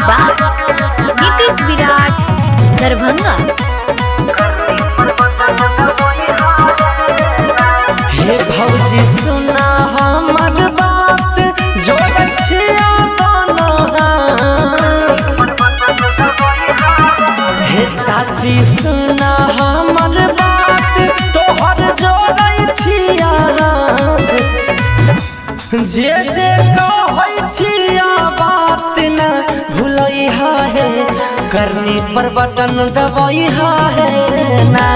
By Nitish विराट दरभंगा। हे भौजी सुना हमर बात जोड़ छिया हे चाची सुना हमर बात तोहर जोड़ छिया जे जे कहै छिया बात न भूलैहा है करनी पर बटन दबैहा है ना।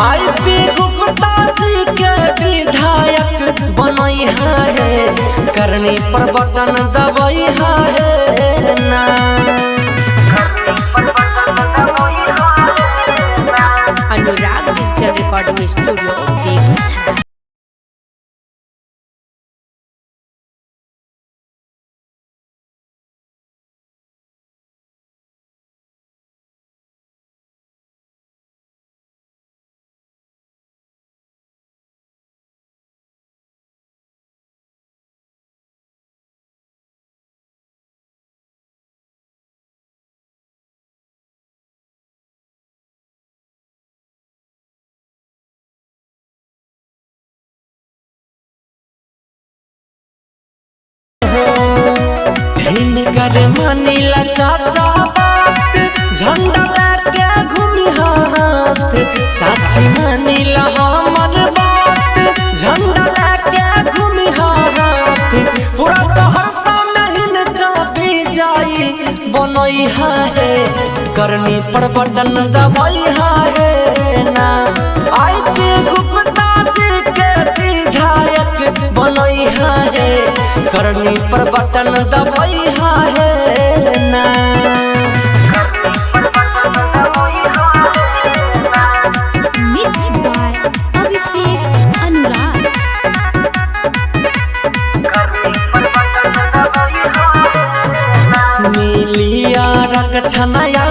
आईपी गुप्ता जी के विधायक बनैहा है करनी पर बटन दबैहा है ना। Anurag digital recording studio Begusarai. कर मानिला चाचा बात झंडा लेके घूमी हाथ चाची मानिला हमर बात झंडा लेके घूमी हाथ पूरा सहरसा नहीं कभी जाई बनैहा है करनी पर बटन दबैहा है ना। आईपी गुप्ता जी के विधायक बनैहा है करनी पर बटन दबैहा है ना। Mix by Abhishek Anurag. मिलिया रक्षणया